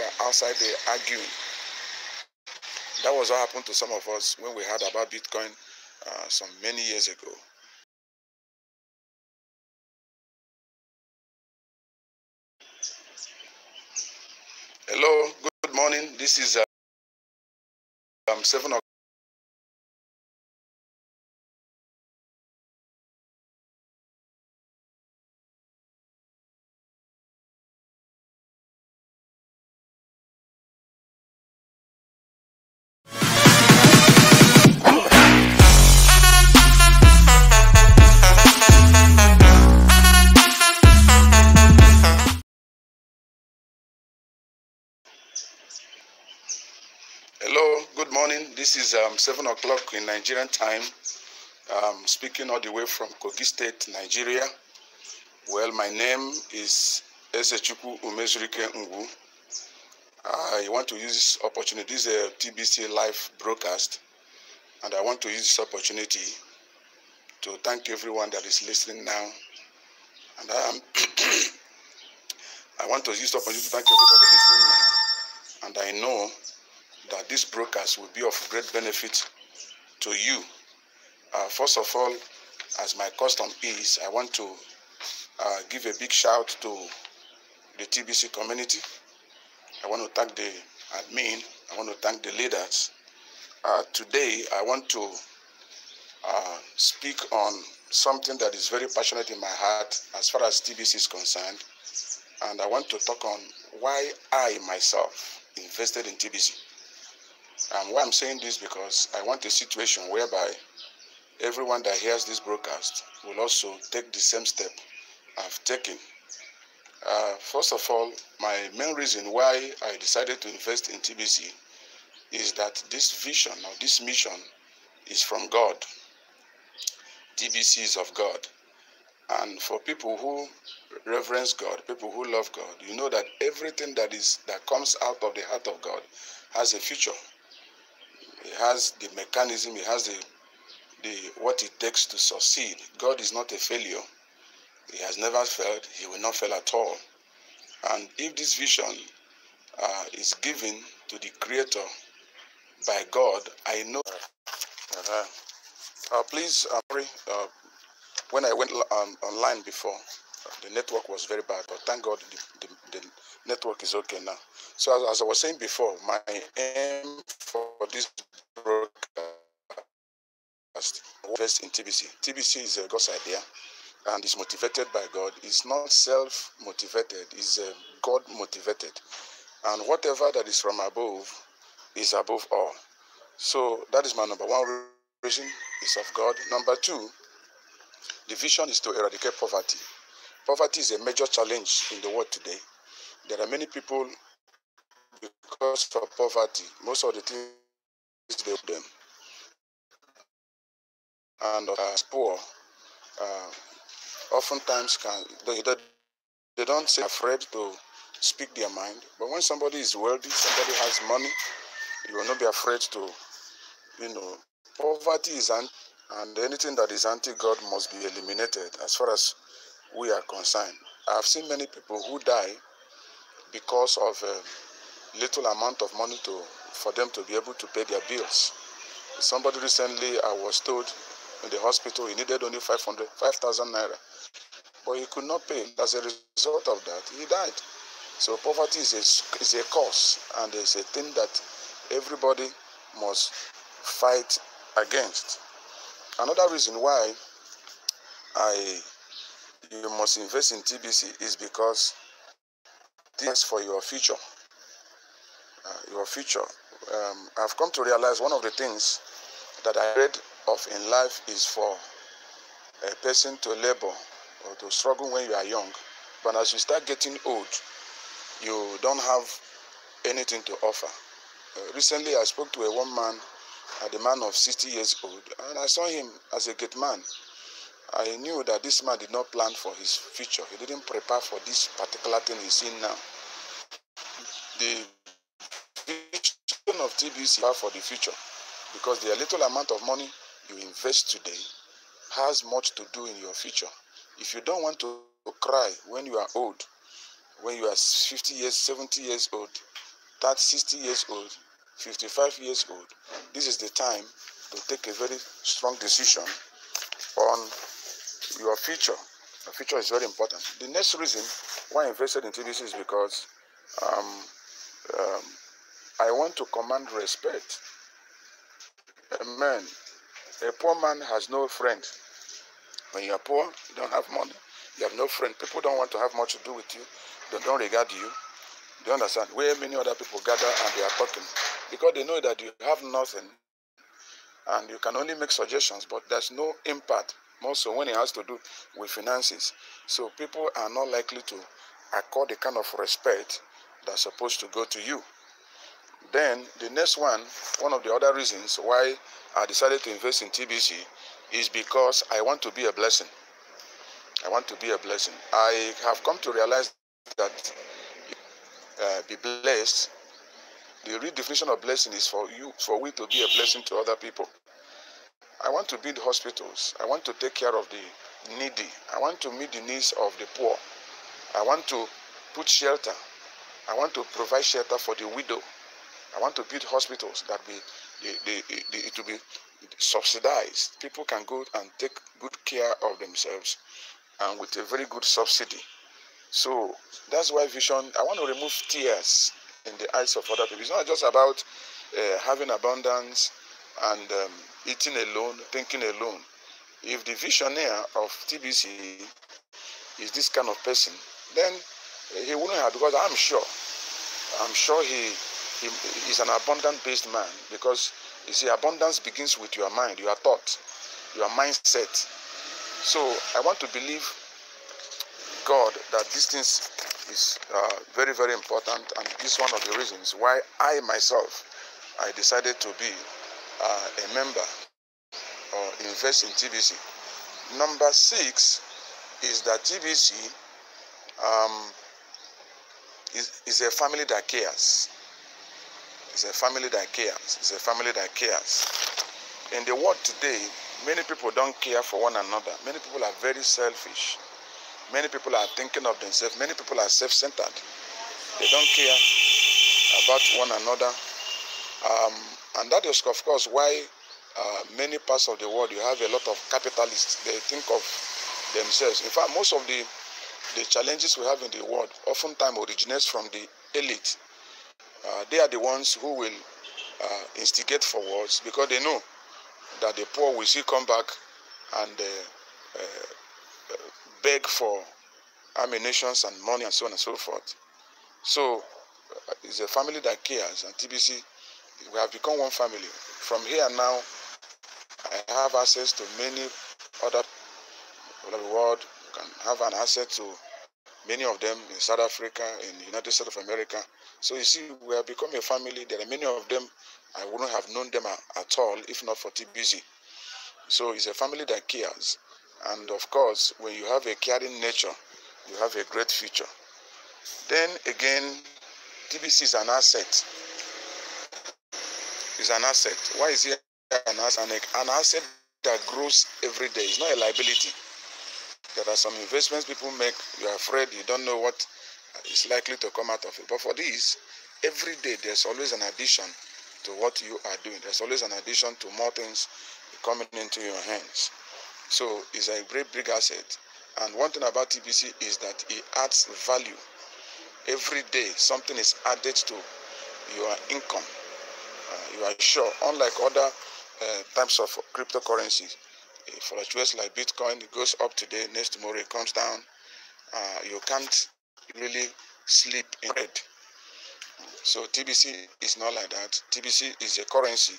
are outside there arguing. That was what happened to some of us when we heard about Bitcoin some many years ago. Hello, good morning. This is 7 o'clock. Hello, good morning. This is 7 o'clock in Nigerian time. Speaking all the way from Kogi State, Nigeria. Well, my name is Esechukwu Umezurike Ngwu. I want to use this opportunity. This is a TBC live broadcast, and I want to use this opportunity to thank everyone that is listening now. And I want to use this opportunity to thank everybody listening now. And I know that this broadcast will be of great benefit to you. First of all, as my custom is, I want to give a big shout to the TBC community. I want to thank the admin. I want to thank the leaders. Today, I want to speak on something that is very passionate in my heart as far as TBC is concerned. And I want to talk on why I myself invested in TBC. And why I'm saying this, because I want a situation whereby everyone that hears this broadcast will also take the same step I've taken. First of all, my main reason why I decided to invest in TBC is that this vision or this mission is from God. TBC is of God. And for people who reverence God, people who love God, you know that everything that comes out of the heart of God has a future. It has the mechanism, it has what it takes to succeed. God is not a failure. He has never failed. He will not fail at all. And if this vision is given to the Creator by God, I know. Please, when I went online before, the network was very bad, but thank God the network is okay now. So as I was saying before, my aim for this broadcast invest in TBC. TBC is God's idea, and is motivated by God. It's not self-motivated, it's God-motivated. And whatever that is from above is above all. So that is my number one reason, is of God. Number two, the vision is to eradicate poverty. Poverty is a major challenge in the world today. There are many people, because of poverty, most of the things they do them. And poor, oftentimes they don't say afraid to speak their mind. But when somebody is wealthy, somebody has money, you will not be afraid to, poverty is and anything that is anti-God must be eliminated as far as we are concerned. I've seen many people who die because of little amount of money for them to be able to pay their bills. Somebody recently, I was told in the hospital, he needed only 5,000 naira, but he could not pay. As a result of that, he died. So poverty is a cause, and it's a thing that everybody must fight against. Another reason why you must invest in TBC is because this is for your future. I've come to realize one of the things that I read of in life is for a person to labor or to struggle when you are young. But as you start getting old, you don't have anything to offer. Recently, I spoke to a woman, the man of 60 years old, and I saw him as a gate man. I knew that this man did not plan for his future. He didn't prepare for this particular thing he's seeing now. The vision of TBC for the future, because the little amount of money you invest today has much to do in your future. If you don't want to cry when you are old, when you are 50 years, 70 years old, start 60 years old, 55 years old, this is the time to take a very strong decision on your future. The future is very important. The next reason why I invested in TBC is because I want to command respect. Amen. A poor man has no friend. When you are poor, you don't have money, you have no friend. People don't want to have much to do with you. They don't regard you. Do you understand? Where many other people gather and they are talking, because they know that you have nothing and you can only make suggestions, but there's no impact, more so when it has to do with finances. So people are not likely to accord the kind of respect that's supposed to go to you. Then the next one of the other reasons why I decided to invest in TBC is because I want to be a blessing. I want to be a blessing. I have come to realize that be blessed. The real definition of blessing is for we to be a blessing to other people. I want to build hospitals. I want to take care of the needy. I want to meet the needs of the poor. I want to put shelter. I want to provide shelter for the widow. I want to build hospitals that it will be subsidized. People can go and take good care of themselves and with a very good subsidy. So that's why vision, I want to remove tears in the eyes of other people. It's not just about having abundance and eating alone, thinking alone. If the visionary of TBC is this kind of person, then he wouldn't have, because I'm sure he is an abundant-based man, because you see, abundance begins with your mind, your thought, your mindset. So I want to believe God that this thing is very, very important, and this is one of the reasons why I myself, I decided to be a member or invest in TBC. Number 6 is that TBC is a family that cares. It's a family that cares. It's a family that cares. In the world today, many people don't care for one another. Many people are very selfish. Many people are thinking of themselves. Many people are self-centered. They don't care about one another. And that is, of course, why many parts of the world you have a lot of capitalists. They think of themselves. In fact, most of the challenges we have in the world oftentimes originates from the elite. They are the ones who will instigate for wars, because they know that the poor will still come back and beg for ammunitions and money and so on and so forth. So it's a family that cares, and TBC, we have become one family. From here now, I have access to many other all over the world. You can have an access to many of them in South Africa, in the United States of America. So you see, we have become a family. There are many of them, I wouldn't have known them at all if not for TBC. So it's a family that cares. And of course, when you have a caring nature, you have a great future. Then again, TBC is an asset. It's an asset. Why is it an asset? An asset that grows every day. It's not a liability. There are some investments people make, you are afraid, you don't know what is likely to come out of it. But for this, every day there's always an addition to what you are doing. There's always an addition to more things coming into your hands. So it's a great big asset. And one thing about TBC is that it adds value. Every day something is added to your income. You are sure, unlike other types of cryptocurrencies, it fluctuates like Bitcoin. It goes up today, next tomorrow it comes down. You can't really sleep in bed. So TBC is not like that. TBC is a currency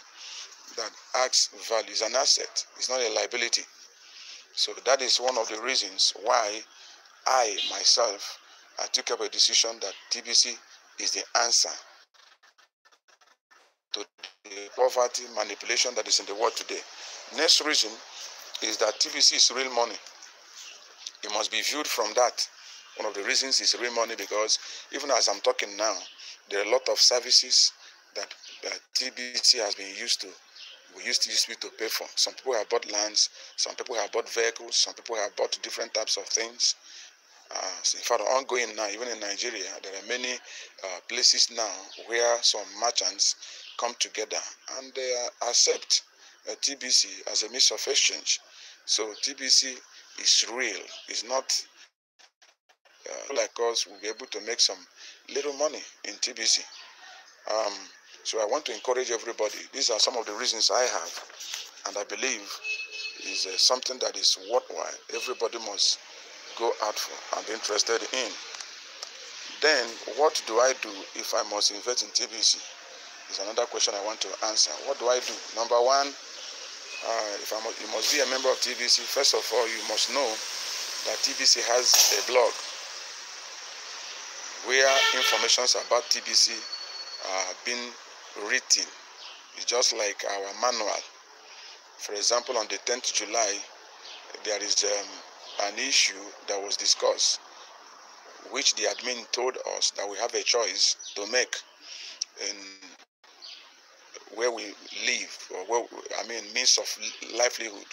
that adds value. It's an asset. It's not a liability. So that is one of the reasons why I myself took up a decision that TBC is the answer to the poverty manipulation that is in the world today. Next reason is that TBC is real money. It must be viewed from that. One of the reasons is real money, because even as I'm talking now, there are a lot of services that TBC has been used to. We used to pay for. Some people have bought lands, some people have bought vehicles, some people have bought different types of things. In fact, ongoing now, even in Nigeria, there are many places now where some merchants come together and they accept TBC as a means of exchange. So TBC is real. It's not like us will be able to make some little money in TBC. So I want to encourage everybody. These are some of the reasons I have, and I believe is something that is worthwhile. Everybody must go out for and be interested in. Then, what do I do if I must invest in TBC? Is another question I want to answer. What do I do? Number one, you must be a member of TBC. First of all, you must know that TBC has a blog where informations about TBC are being written. It's just like our manual. For example, on the 10th July, there is an issue that was discussed, which the admin told us that we have a choice to make in where we live, or means of livelihood.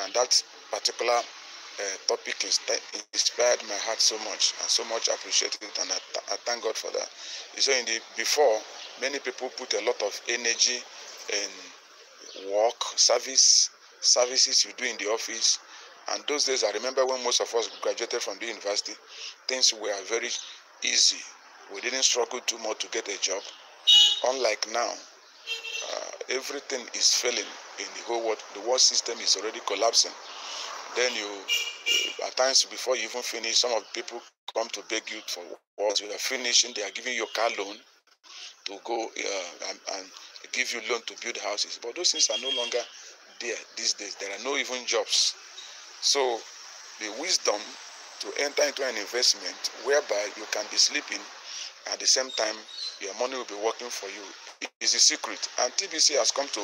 And that particular topic inspired my heart so much, and so much appreciated it, and I thank God for that. So before, many people put a lot of energy in work, services you do in the office. And those days, I remember when most of us graduated from the university, things were very easy. We didn't struggle too much to get a job. Unlike now, everything is failing in the whole world. The world system is already collapsing. Then at times before you even finish, some of the people come to beg you for what you are finishing. They are giving you a car loan to go and give you loan to build houses. But those things are no longer there these days. There are no even jobs. So the wisdom to enter into an investment whereby you can be sleeping at the same time your money will be working for you is the secret. And TBC has come to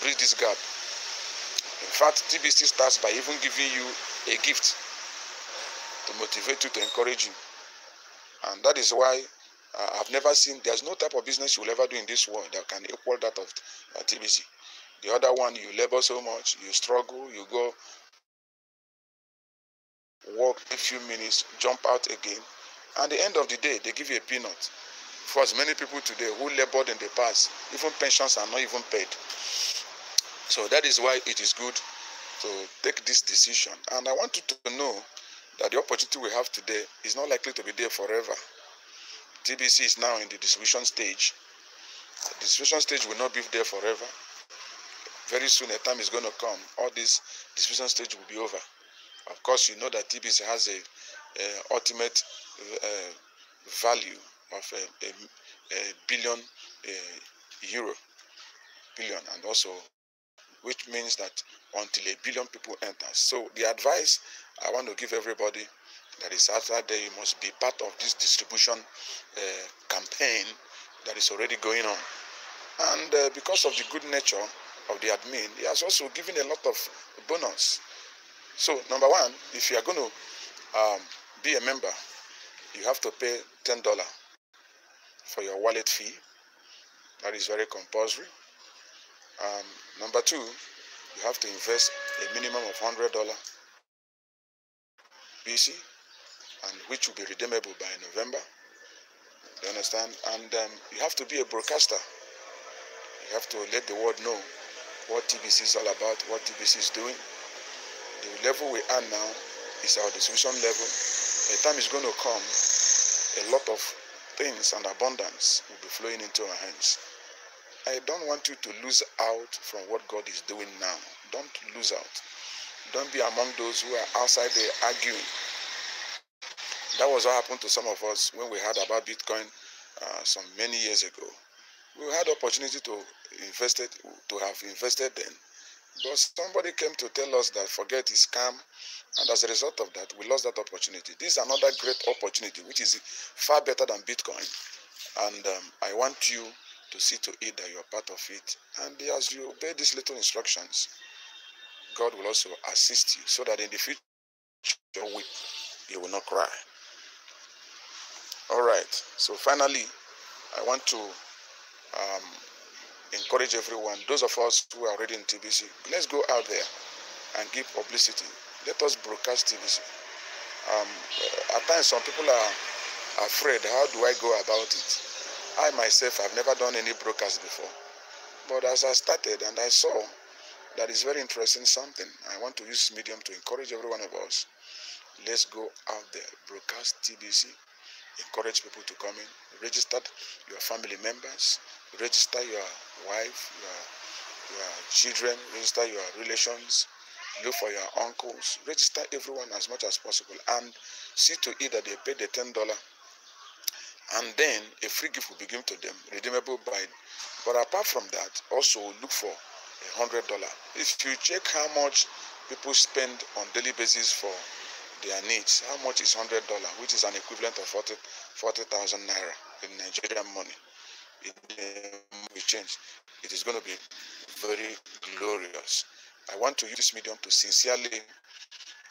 bridge this gap. In fact, TBC starts by even giving you a gift to motivate you, to encourage you. And that is why I've never seen, there's no type of business you will ever do in this world that can equal that of TBC. The other one, you labor so much, you struggle, you go work a few minutes, jump out again. And at the end of the day, they give you a peanut. For as many people today who labored in the past, even pensions are not even paid. So that is why it is good to take this decision. And I want you to know that the opportunity we have today is not likely to be there forever. TBC is now in the distribution stage. The distribution stage will not be there forever. Very soon a time is going to come. All this distribution stage will be over. Of course, you know that TBC has a ultimate value of a billion euro, and also which means that until a billion people enter. So the advice I want to give everybody that is outside there, you must be part of this distribution campaign that is already going on. And because of the good nature of the admin, he has also given a lot of bonus. So number one, if you are going to be a member, you have to pay $10 for your wallet fee. That is very compulsory. Number two, you have to invest a minimum of $100 BC, and which will be redeemable by November. You understand? And you have to be a broadcaster. You have to let the world know what TBC is all about, what TBC is doing. The level we are now is our distribution level. A time is going to come, a lot of things and abundance will be flowing into our hands. I don't want you to lose out from what God is doing now. Don't lose out. Don't be among those who are outside there arguing. That was what happened to some of us when we heard about Bitcoin some many years ago. We had the opportunity to have invested then. But somebody came to tell us that forget is scam, and as a result of that, we lost that opportunity. This is another great opportunity, which is far better than Bitcoin. And I want you to see to it that you are part of it. And as you obey these little instructions, God will also assist you so that in the future you will not cry. All right. So finally, I want to encourage everyone, those of us who are already in TBC, let's go out there and give publicity. Let us broadcast TBC. At times, some people are afraid. How do I go about it? I myself have never done any broadcast before. But as I started and I saw that is very interesting something, I want to use this medium to encourage every one of us. Let's go out there, broadcast TBC, encourage people to come in, register your family members, register your wife, your children, register your relations, look for your uncles, register everyone as much as possible, and see to it that they pay the $10, and then a free gift will be given to them, redeemable by. But apart from that, also look for $100. If you check how much people spend on daily basis for their needs, how much is $100, which is an equivalent of 40,000 naira in Nigerian money. It will change. It is going to be very glorious. I want to use this medium to sincerely,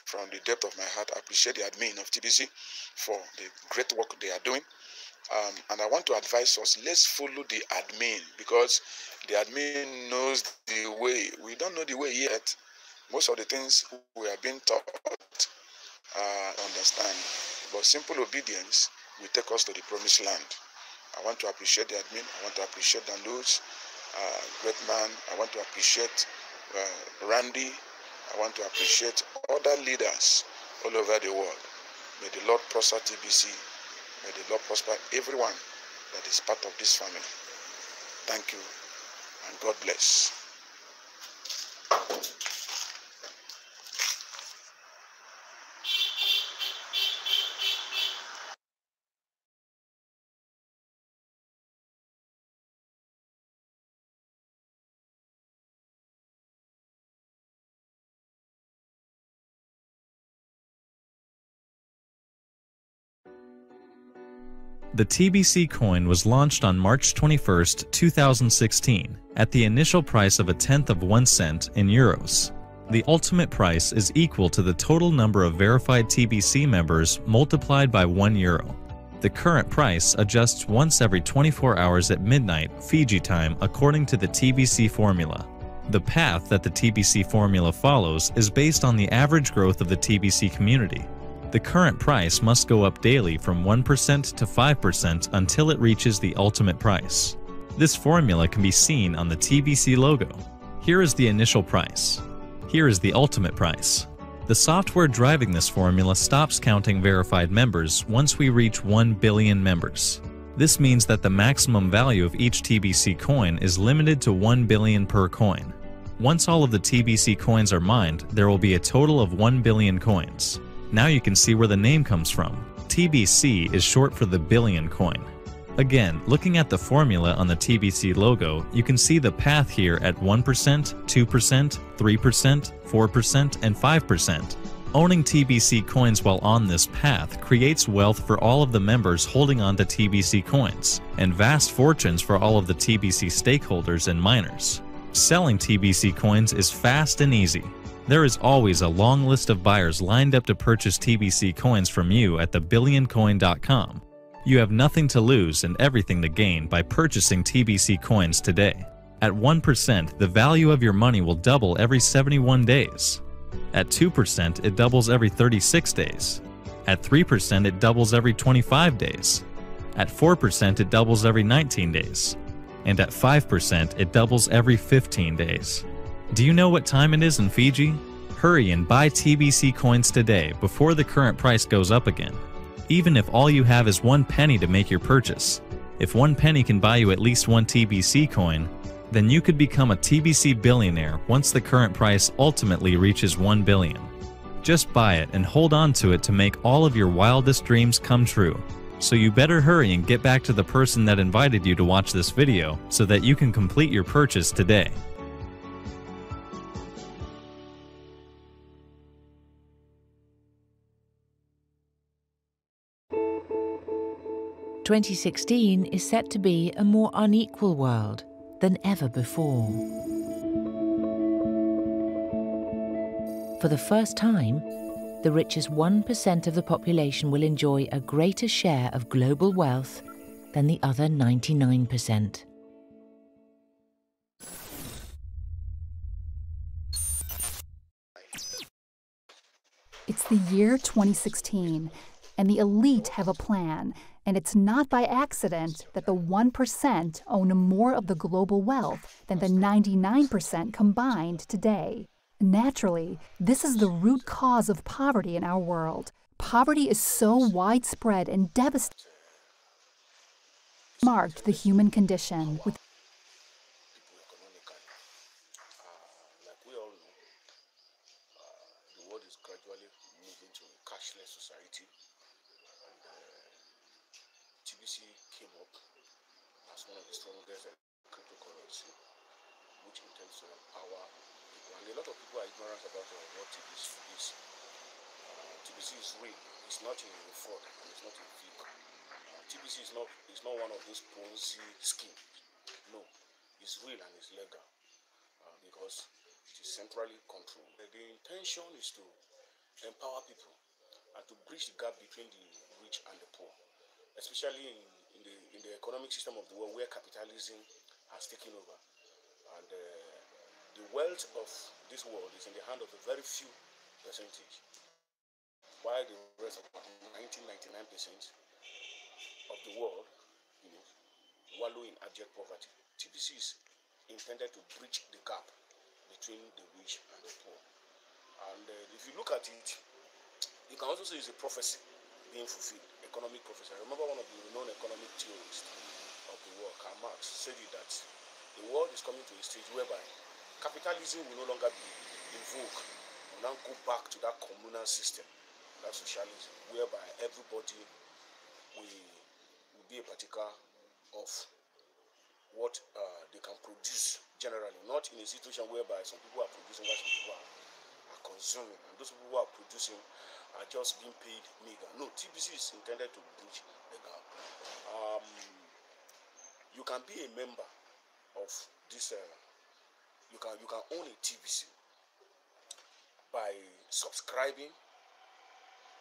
from the depth of my heart, appreciate the admin of TBC for the great work they are doing. And I want to advise us, let's follow the admin, because the admin knows the way. We don't know the way yet. Most of the things we are being taught, understand. But simple obedience will take us to the promised land. I want to appreciate the admin. I want to appreciate Dan Luz, great man. I want to appreciate Randy. I want to appreciate other leaders all over the world. May the Lord prosper TBC. May the Lord prosper everyone that is part of this family. Thank you, and God bless. The TBC coin was launched on March 21, 2016, at the initial price of 1/10 of 1 cent in euros. The ultimate price is equal to the total number of verified TBC members multiplied by €1. The current price adjusts once every 24 hours at midnight Fiji time according to the TBC formula. The path that the TBC formula follows is based on the average growth of the TBC community. The current price must go up daily from 1% to 5% until it reaches the ultimate price. This formula can be seen on the TBC logo. Here is the initial price. Here is the ultimate price. The software driving this formula stops counting verified members once we reach 1 billion members. This means that the maximum value of each TBC coin is limited to 1 billion per coin. Once all of the TBC coins are mined, there will be a total of 1 billion coins. Now you can see where the name comes from. TBC is short for the billion coin. Again, looking at the formula on the TBC logo, you can see the path here at 1%, 2%, 3%, 4%, and 5%. Owning TBC coins while on this path creates wealth for all of the members holding on to TBC coins, and vast fortunes for all of the TBC stakeholders and miners. Selling TBC coins is fast and easy. There is always a long list of buyers lined up to purchase TBC coins from you at thebillioncoin.com. You have nothing to lose and everything to gain by purchasing TBC coins today. At 1%, the value of your money will double every 71 days. At 2%, it doubles every 36 days. At 3%, it doubles every 25 days. At 4%, it doubles every 19 days. And at 5%, it doubles every 15 days. Do you know what time it is in Fiji? Hurry and buy TBC coins today before the current price goes up again. Even if all you have is 1 penny to make your purchase. If 1 penny can buy you at least 1 TBC coin, then you could become a TBC billionaire once the current price ultimately reaches 1 billion. Just buy it and hold on to it to make all of your wildest dreams come true. So you better hurry and get back to the person that invited you to watch this video so that you can complete your purchase today. "2016 is set to be a more unequal world than ever before. For the first time, the richest 1% of the population will enjoy a greater share of global wealth than the other 99%. It's the year 2016, and the elite have a plan, and it's not by accident that the 1% own more of the global wealth than the 99% combined today. Naturally, this is the root cause of poverty in our world. Poverty is so widespread and devastating, marked the human condition with people economically. Like we all know, the world is gradually moving to a cashless society, and TBC came up as one of the strongest cryptocurrency, which intends to empower people. And a lot of people are ignorant about what TBC is. TBC is real. It's not a fraud, and it's not a fake. TBC is not one of those Ponzi schemes. No, it's real and it's legal because it is centrally controlled. The intention is to empower people and to bridge the gap between the rich and the poor, especially in the economic system of the world where capitalism has taken over. And the wealth of this world is in the hand of a very few percentage, while the rest of 99% of the world, wallow in abject poverty. TBC is intended to bridge the gap between the rich and the poor. And if you look at it, you can also say it's a prophecy being fulfilled, economic prophecy. I remember one of the renowned economic theorists of the world, Karl Marx, said it that the world is coming to a stage whereby capitalism will no longer be in vogue. We'll now go back to that communal system, that socialism, whereby everybody will be a partaker of what they can produce generally, not in a situation whereby some people are producing while some people are consuming, and those people who are producing are just being paid meager. No, TBC is intended to bridge the gap. You can be a member of this. You can own a TBC by subscribing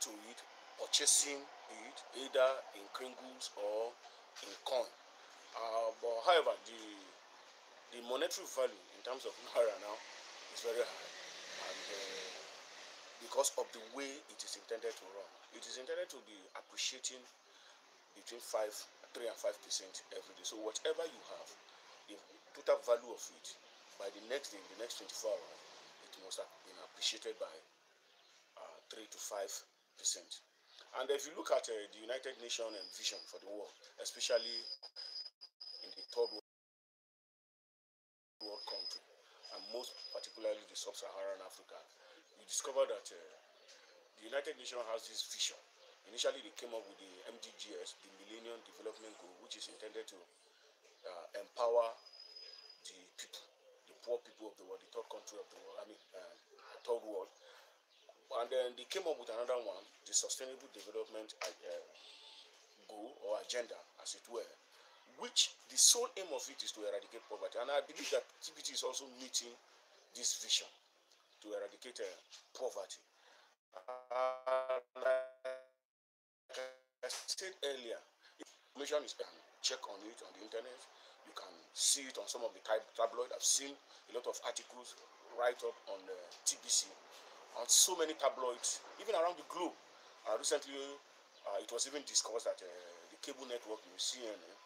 to it, purchasing it either in kringles or in coin. But however, the monetary value in terms of naira now is very high, and because of the way it is intended to run, it is intended to be appreciating between 3 and 5% every day. So whatever you have, the total value of it, by the next day, the next 24 hours, it must have been appreciated by 3 to 5%. And if you look at the United Nations vision for the world, especially in the third world country, and most particularly the sub-Saharan Africa, you discover that the United Nations has this vision. Initially, they came up with the MDGs, the Millennium Development Goal, which is intended to empower the people, the poor people of the world, the third country of the world, third world. And then they came up with another one, the Sustainable Development Goal or Agenda, as it were, which the sole aim of it is to eradicate poverty. And I believe that TBT is also meeting this vision to eradicate poverty. Like I said earlier, information is check on it on the internet. You can see it on some of the tabloids. I've seen a lot of articles write up on TBC, on so many tabloids, even around the globe. Recently, it was even discussed that the cable network, CNN,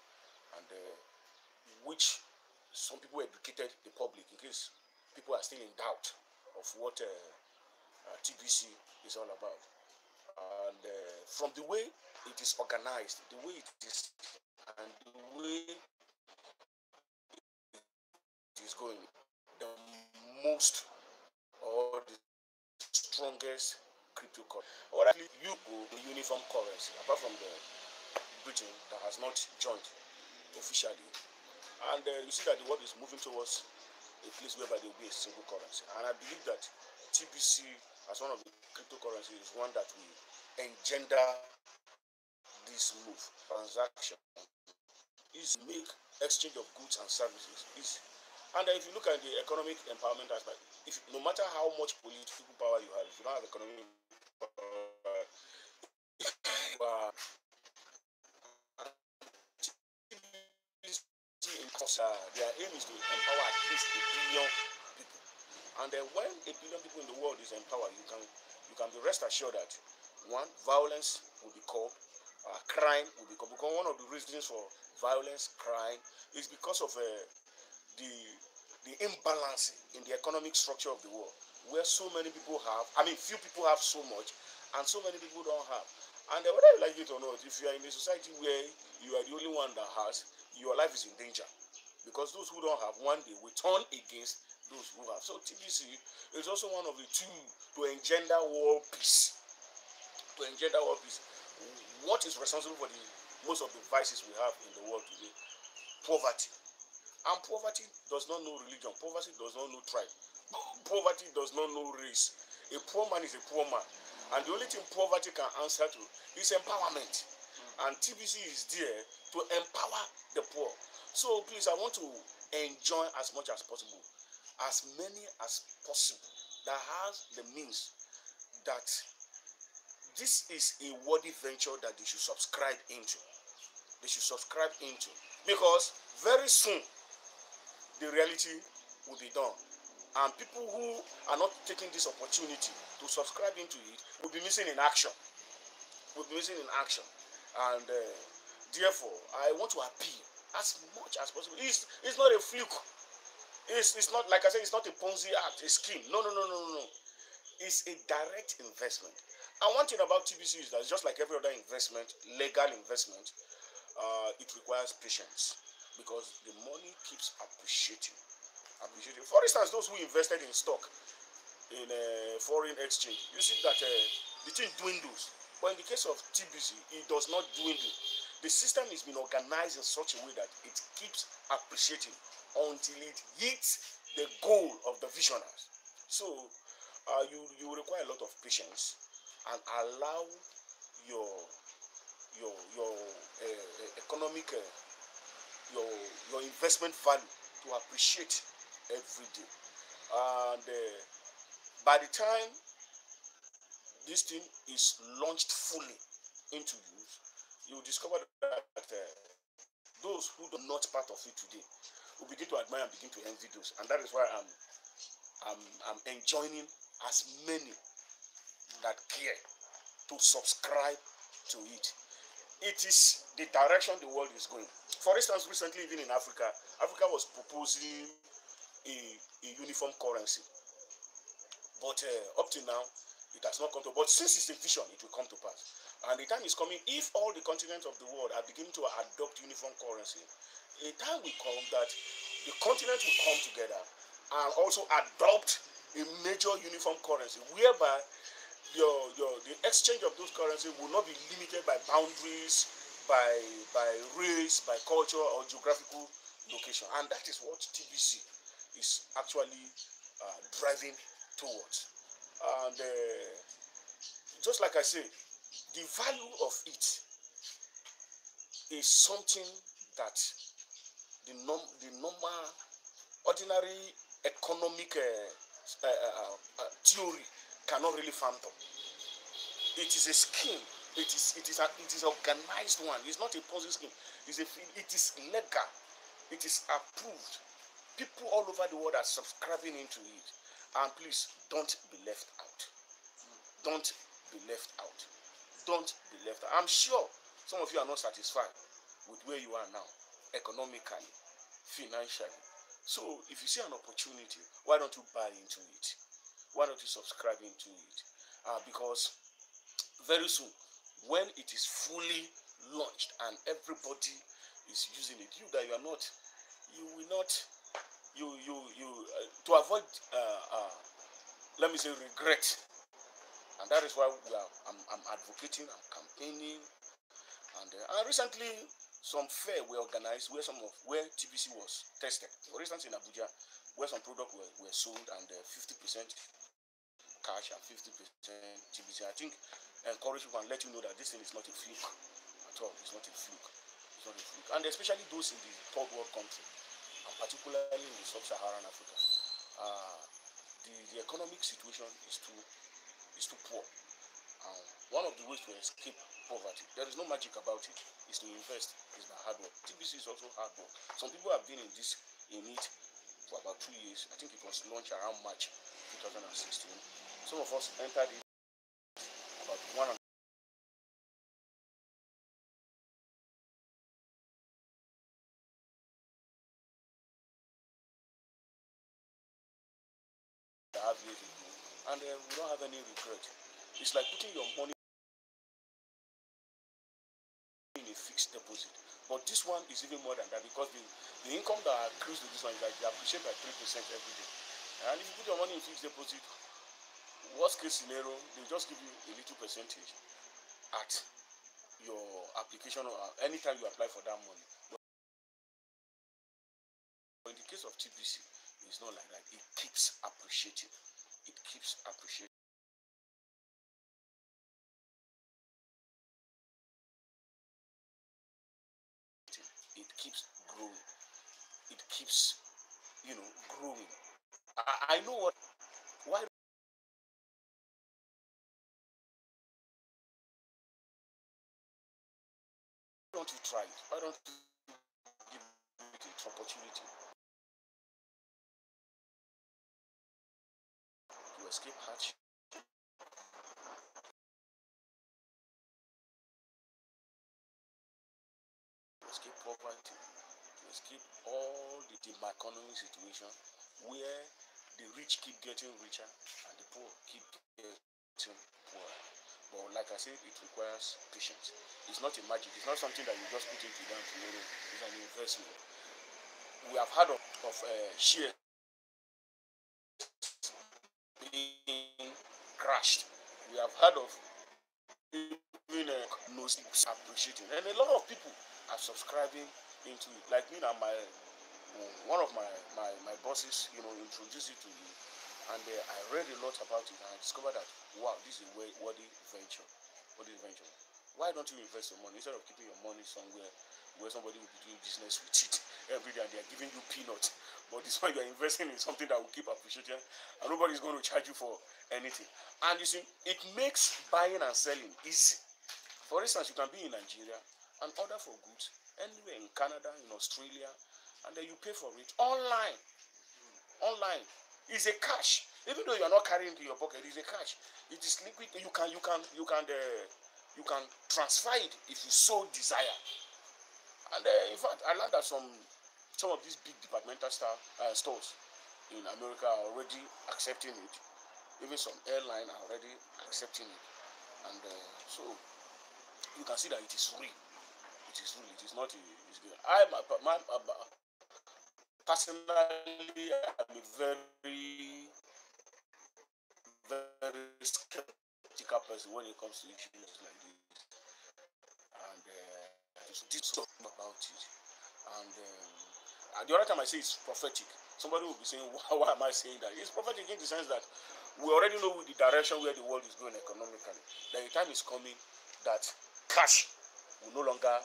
and which some people educated the public in case people are still in doubt of what TBC is all about. And from the way it is organized, the way it is, and the way it is going, the most or the strongest cryptocurrency, or actually you go the uniform currency, apart from the Britain that has not joined officially. And you see that the world is moving towards a place whereby there will be a single currency. And I believe that TBC, as one of the cryptocurrencies, is one that will engender this move. Transaction is make exchange of goods and services easy. And if you look at the economic empowerment aspect, no matter how much political power you have, if you don't have economic power, their aim is to empower at least 1 billion people. And when 1 billion people in the world is empowered, you you can be rest assured that, one, violence will be curbed, crime will be curbed. Because one of the reasons for violence, crime, is because of the imbalance in the economic structure of the world, where so many people have, few people have so much, and so many people don't have. And whether you like it or not, if you are in a society where you are the only one that has, your life is in danger. Because those who don't have, one day will turn against those who have. So TBC is also one of the tools to engender world peace. To engender world peace. What is responsible for most of the vices we have in the world today? Poverty. And poverty does not know religion. Poverty does not know tribe. Poverty does not know race. A poor man is a poor man. And the only thing poverty can answer to is empowerment. And TBC is there to empower the poor. So please, I want to enjoy as much as possible, as many as possible that has the means, that this is a worthy venture that they should subscribe into. They should subscribe into. Because very soon, the reality will be done. And people who are not taking this opportunity to subscribe into it will be missing in action. Will be missing in action. And therefore, I want to appeal as much as possible. It's not a fluke. It's not, like I said, it's not a Ponzi act, a scheme. No. It's a direct investment. And one thing about TBC is that just like every other investment, legal investment, it requires patience, because the money keeps appreciating. For instance, those who invested in stock in foreign exchange, you see that the thing dwindles. But in the case of TBC, it does not dwindle. The system has been organized in such a way that it keeps appreciating until it hits the goal of the visionaries. So you require a lot of patience and allow your economic your investment value to appreciate every day. And by the time this thing is launched fully into use, you will discover that those who are not part of it today will begin to admire and begin to envy those. And that is why I'm enjoining as many that care to subscribe to it. It is the direction the world is going. For instance, recently, even in Africa was proposing a uniform currency. But up to now, it has not come to. But since it's a vision, it will come to pass. And the time is coming, if all the continents of the world are beginning to adopt uniform currency, a time will come that the continents will come together and also adopt a major uniform currency, whereby the exchange of those currencies will not be limited by boundaries, by race, by culture, or geographical location. And that is what TBC is actually driving towards. And just like I said, the value of it is something that the normal, ordinary economic theory cannot really fathom. It is a scheme. It is organized one. It's not a Ponzi scheme. It is legal. It is approved. People all over the world are subscribing into it. And please, don't be left out. Don't be left out. Don't be left out. I'm sure some of you are not satisfied with where you are now, economically, financially. So if you see an opportunity, why don't you buy into it? Why don't you subscribe into it? Because very soon, when it is fully launched and everybody is using it, you will not, to avoid, let me say, regret. And that is why I'm advocating, I'm campaigning. And recently, some fair were organized where TBC was tested. For instance, in Abuja, where some products were sold and 50% cash and 50% TBC. I think encourage people and let you know that this thing is not a fluke at all. It's not a fluke. It's not a fluke. And especially those in the third world country, and particularly in the sub-Saharan Africa, the economic situation is too poor. One of the ways to escape poverty, there is no magic about it, is to invest, is by hard work. TBC is also hard work. Some people have been in it for about 2 years. I think it was launched around March 2016. Some of us entered it 2.5 years ago, and we don't have any regret. It's like putting your money in a fixed deposit. But this one is even more than that, because the income that accrues to this one is like they appreciate by 3% every day. And if you put your money in fixed deposit, worst case scenario, they just give you a little percentage at your application or anytime you apply for that money. But in the case of TBC, it's not like that. It keeps appreciating. It keeps appreciating. It keeps growing. It keeps, growing. I know what. Why don't you try it? Why don't you give it an opportunity to escape hardship? To escape poverty, to escape all the economic situation where the rich keep getting richer and the poor keep getting poorer. But like I said, it requires patience. It's not a magic. It's not something that you just put into down tomorrow. It's an investment. We have heard of shares being crashed. We have heard of even nose appreciating, and a lot of people are subscribing into it. Like me and one of my bosses, introduced it to me, and I read a lot about it, and I discovered that wow, this is a worthy venture. Why don't you invest your money instead of keeping your money somewhere where somebody will be doing business with it every day and they are giving you peanuts? But this one, you are investing in something that will keep appreciating, and nobody is going to charge you for anything. And you see, it makes buying and selling easy. For instance, you can be in Nigeria and order for goods anywhere in Canada, in Australia, and then you pay for it online. Online. It's a cash. Even though you are not carrying it in your pocket, it's a cash. It is liquid. You can transfer it if you so desire. And in fact, I learned that some of these big departmental stores in America are already accepting it. Even some airline are already accepting it. And so you can see that it is real. It is real. It is not. Personally, I'm a very, very skeptical person when it comes to issues like this. And I just did something about it. And the other time I say it's prophetic. Somebody will be saying, why am I saying that? It's prophetic in the sense that we already know the direction where the world is going economically. That the time is coming that cash will no longer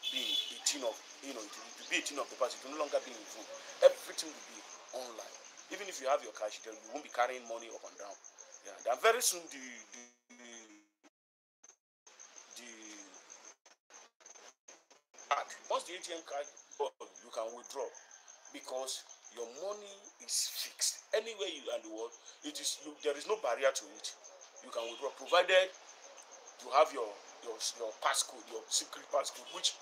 be a thing of, it will be a thing of the past. It will no longer be in vogue. Everything will be online. Even if you have your cash, you won't be carrying money up and down. Yeah, then very soon once the ATM card, you can withdraw because your money is fixed. Anywhere you are in the world, there is no barrier to it. You can withdraw, provided you have your passcode, your secret passcode, which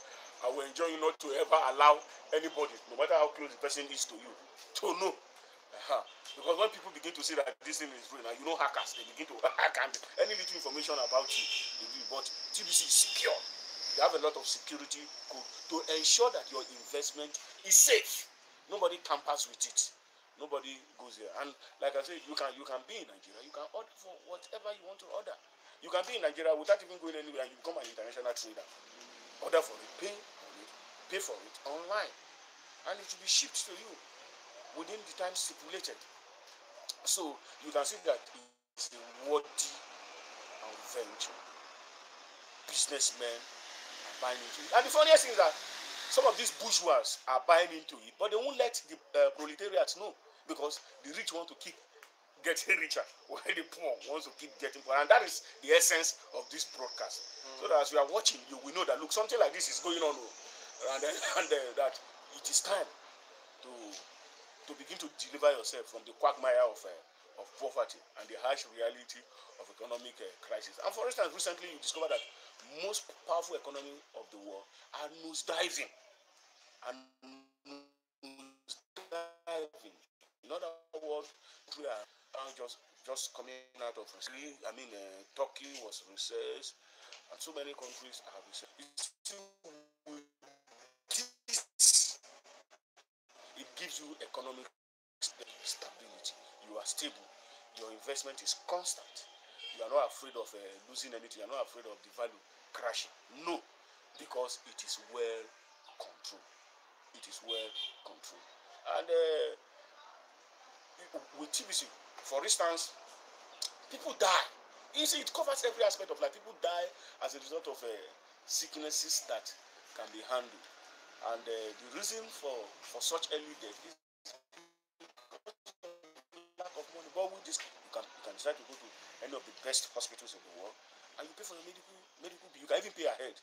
I will enjoy you not to ever allow anybody, no matter how close the person is to you, to know. Because when people begin to say that this thing is real, and hackers, they begin to hack and any little information about you, they do. But TBC is secure. They have a lot of security code to ensure that your investment is safe. Nobody tampers with it. Nobody goes there. And like I said, you can be in Nigeria. You can order for whatever you want to order. You can be in Nigeria without even going anywhere, and you become an international trader. Order for it, pay for it online, and it will be shipped to you within the time stipulated. So you can see that it's a worthy venture. Businessmen are buying into it. And the funniest thing is that some of these bourgeois are buying into it, but they won't let the proletariats know, because the rich want to keep getting richer while the poor wants to keep getting poor. And that is the essence of this broadcast. So that as we are watching, you will know that, look, something like this is going on, and that it is time to begin to deliver yourself from the quagmire of poverty and the harsh reality of economic crisis. And for instance, recently you discovered that most powerful economy of the world are nosediving. In other words, now just coming out of recession. I mean, Turkey was recessed, and so many countries are recessed. It gives you economic stability. You are stable. Your investment is constant. You are not afraid of losing anything. You are not afraid of the value crashing. No, because it is well controlled. It is well controlled. And with TBC, for instance, people die. You see, it covers every aspect of life. People die as a result of sicknesses that can be handled. And the reason for such early death is lack of money. But with this, you can decide to go to any of the best hospitals in the world, and you pay for your medical bill. You can even pay ahead.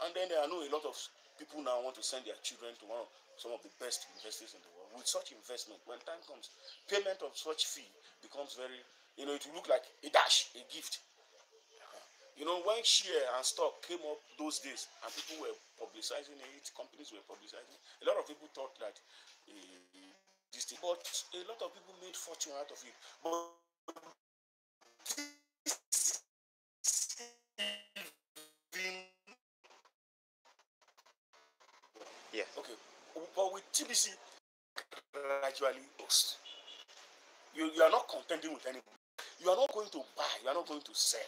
And then I know a lot of people now want to send their children to some of the best universities in the world. With such investment, when time comes, payment of such fee becomes very, it will look like a dash, a gift. When share and stock came up those days and people were publicizing it, companies were publicizing it, a lot of people thought that this thing, but a lot of people made fortune out of it. But yes. Okay, but with TBC gradually lost. You are not contending with anybody. You are not going to buy. You are not going to sell.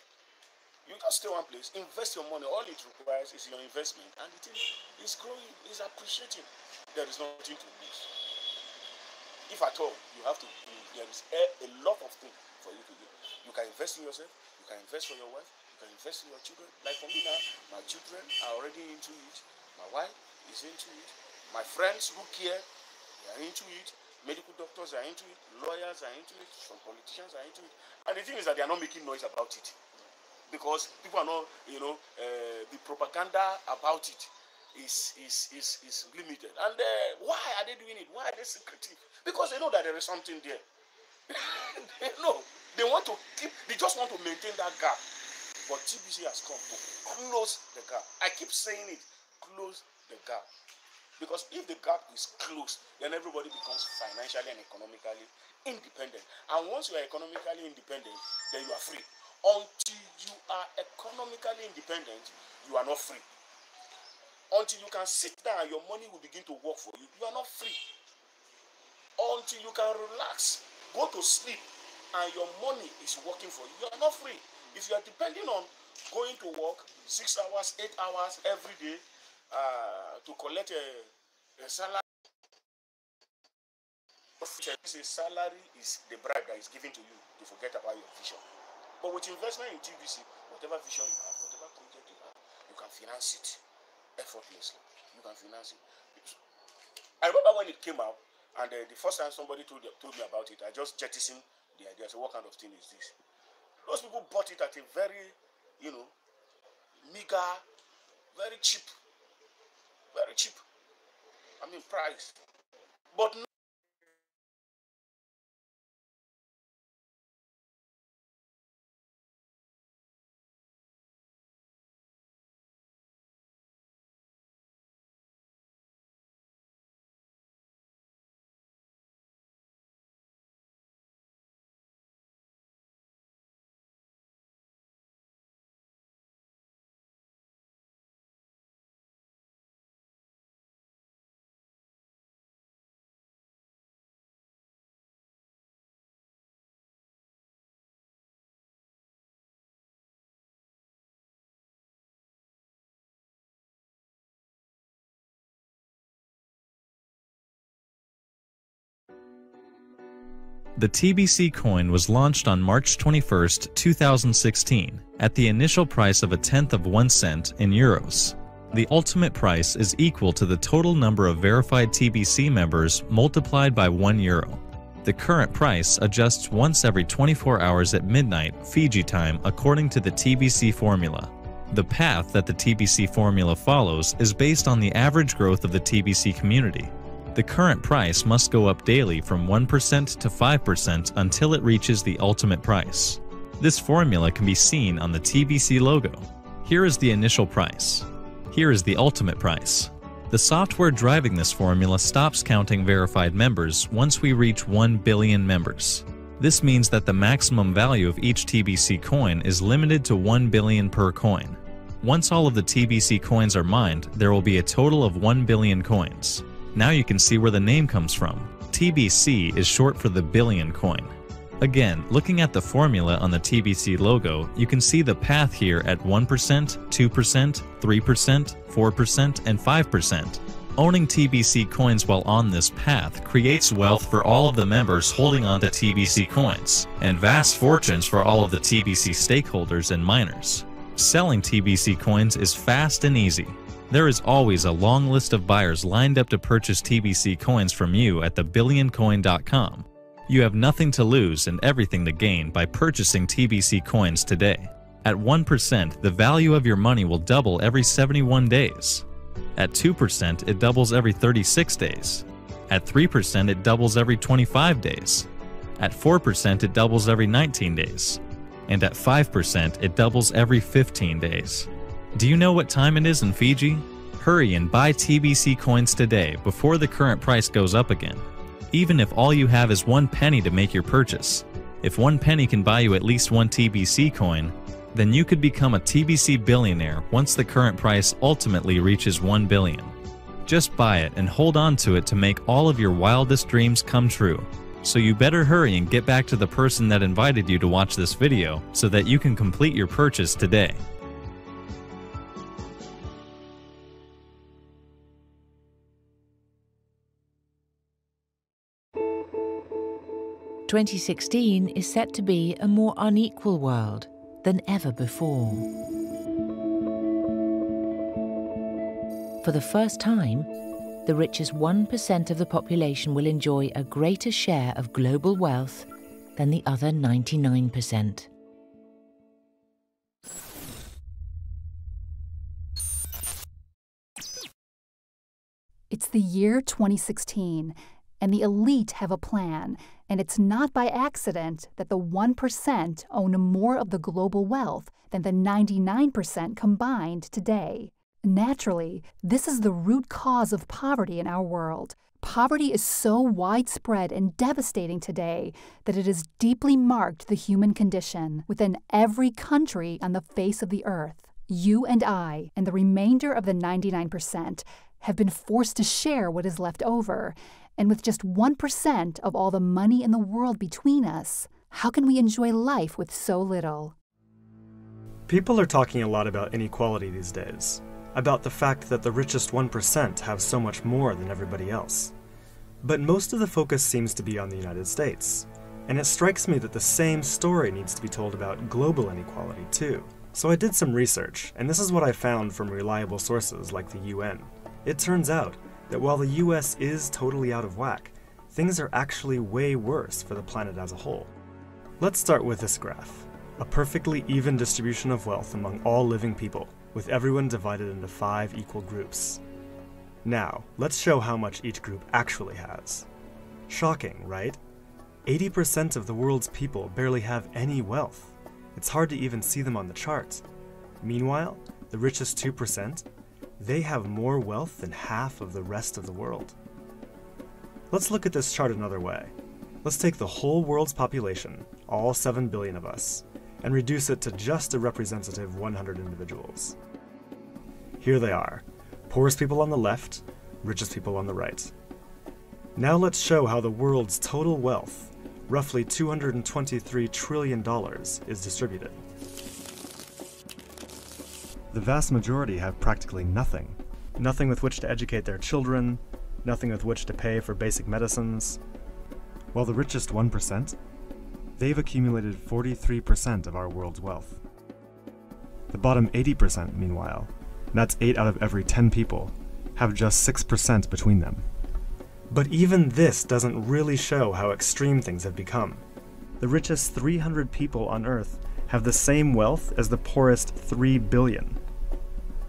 You just stay one place, invest your money. All it requires is your investment, and the thing is growing, is appreciating. There is nothing to lose. If at all, you have to. There is a lot of things for you to do. You can invest in yourself. You can invest for your wife. You can invest in your children. Like for me now, my children are already into it. My wife is into it. My friends who care, they are into it. Medical doctors are into it. Lawyers are into it. Some politicians are into it. And the thing is that they are not making noise about it. Because people are not, the propaganda about it is limited. And why are they doing it? Why are they secretive? Because they know that there is something there. They know. They just want to maintain that gap. But TBC has come to close the gap. I keep saying it, close the gap. Because if the gap is closed, then everybody becomes financially and economically independent. And once you are economically independent, then you are free. Until you are economically independent, you are not free. Until you can sit down and your money will begin to work for you, you are not free. Until you can relax, go to sleep, and your money is working for you, you are not free. If you are depending on going to work 6 hours, 8 hours every day to collect a salary, salary is the bribe that is given to you to forget about your vision. But with investment in TBC, whatever vision you have, whatever project you have, you can finance it effortlessly. You can finance it. I remember when it came out, and the first time somebody told me about it, I just jettisoned the idea. So what kind of thing is this? Those people bought it at a very, meager, very cheap price. But now, The TBC coin was launched on March 21, 2016, at the initial price of 1/10 of 1 cent in euros. The ultimate price is equal to the total number of verified TBC members multiplied by €1. The current price adjusts once every 24 hours at midnight Fiji time according to the TBC formula. The path that the TBC formula follows is based on the average growth of the TBC community. The current price must go up daily from 1% to 5% until it reaches the ultimate price. This formula can be seen on the TBC logo. Here is the initial price. Here is the ultimate price. The software driving this formula stops counting verified members once we reach 1 billion members. This means that the maximum value of each TBC coin is limited to 1 billion per coin. Once all of the TBC coins are mined, there will be a total of 1 billion coins. Now you can see where the name comes from. TBC is short for the billion coin. Again, looking at the formula on the TBC logo, you can see the path here at 1%, 2%, 3%, 4%, and 5%. Owning TBC coins while on this path creates wealth for all of the members holding on to TBC coins, and vast fortunes for all of the TBC stakeholders and miners. Selling TBC coins is fast and easy. There is always a long list of buyers lined up to purchase TBC coins from you at thebillioncoin.com. You have nothing to lose and everything to gain by purchasing TBC coins today. At 1%, the value of your money will double every 71 days. At 2%, it doubles every 36 days. At 3%, it doubles every 25 days. At 4%, it doubles every 19 days. And at 5%, it doubles every 15 days. Do you know what time it is in Fiji? Hurry and buy TBC coins today before the current price goes up again. Even if all you have is 1 penny to make your purchase. If 1 penny can buy you at least 1 TBC coin, then you could become a TBC billionaire once the current price ultimately reaches 1 billion. Just buy it and hold on to it to make all of your wildest dreams come true. So you better hurry and get back to the person that invited you to watch this video so that you can complete your purchase today. "2016 is set to be a more unequal world than ever before. For the first time, the richest 1% of the population will enjoy a greater share of global wealth than the other 99%. It's the year 2016, and the elite have a plan, and it's not by accident that the 1% own more of the global wealth than the 99% combined today. Naturally, this is the root cause of poverty in our world. Poverty is so widespread and devastating today that it has deeply marked the human condition within every country on the face of the earth. You and I, and the remainder of the 99%, have been forced to share what is left over. And with just 1% of all the money in the world between us, how can we enjoy life with so little? People are talking a lot about inequality these days, about the fact that the richest 1% have so much more than everybody else. But most of the focus seems to be on the United States, and it strikes me that the same story needs to be told about global inequality too. So I did some research, and this is what I found from reliable sources like the UN. It turns out that while the US is totally out of whack, things are actually way worse for the planet as a whole. Let's start with this graph, a perfectly even distribution of wealth among all living people, with everyone divided into 5 equal groups. Now, let's show how much each group actually has. Shocking, right? 80% of the world's people barely have any wealth. It's hard to even see them on the chart. Meanwhile, the richest 2%, they have more wealth than half of the rest of the world. Let's look at this chart another way. Let's take the whole world's population, all 7 billion of us, and reduce it to just a representative 100 individuals. Here they are, poorest people on the left, richest people on the right. Now let's show how the world's total wealth, roughly $223 trillion, is distributed. The vast majority have practically nothing. Nothing with which to educate their children, nothing with which to pay for basic medicines. While the richest 1%, they've accumulated 43% of our world's wealth. The bottom 80%, meanwhile, that's 8 out of every 10 people, have just 6% between them. But even this doesn't really show how extreme things have become. The richest 300 people on Earth have the same wealth as the poorest 3 billion.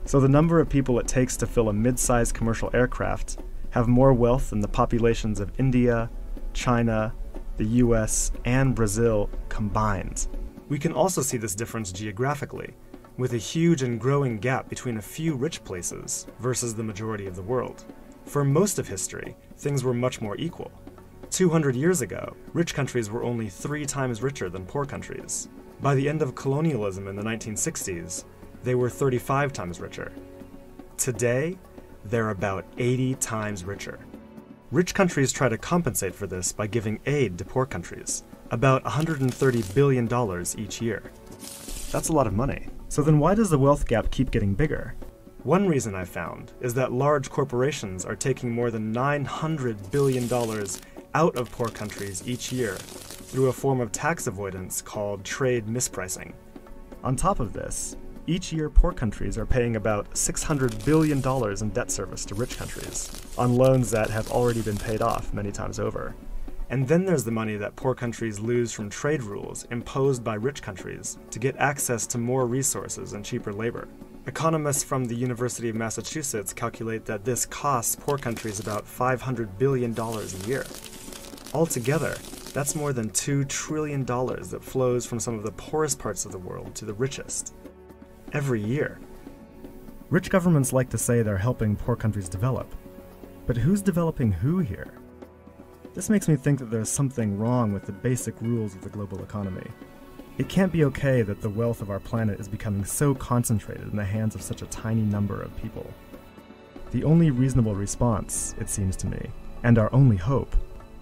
So the number of people it takes to fill a mid-sized commercial aircraft have more wealth than the populations of India, China, the US, and Brazil combined. We can also see this difference geographically, with a huge and growing gap between a few rich places versus the majority of the world. For most of history, things were much more equal. 200 years ago, rich countries were only 3 times richer than poor countries. By the end of colonialism in the 1960s, they were 35 times richer. Today, they're about 80 times richer. Rich countries try to compensate for this by giving aid to poor countries, about $130 billion each year. That's a lot of money. So then why does the wealth gap keep getting bigger? One reason I found is that large corporations are taking more than $900 billion out of poor countries each year through a form of tax avoidance called trade mispricing. On top of this, each year poor countries are paying about $600 billion in debt service to rich countries, on loans that have already been paid off many times over. And then there's the money that poor countries lose from trade rules imposed by rich countries to get access to more resources and cheaper labor. Economists from the University of Massachusetts calculate that this costs poor countries about $500 billion a year. Altogether, that's more than $2 trillion that flows from some of the poorest parts of the world to the richest. Every year. Rich governments like to say they're helping poor countries develop. But who's developing who here? This makes me think that there's something wrong with the basic rules of the global economy. It can't be okay that the wealth of our planet is becoming so concentrated in the hands of such a tiny number of people. The only reasonable response, it seems to me, and our only hope,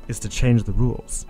is to change the rules.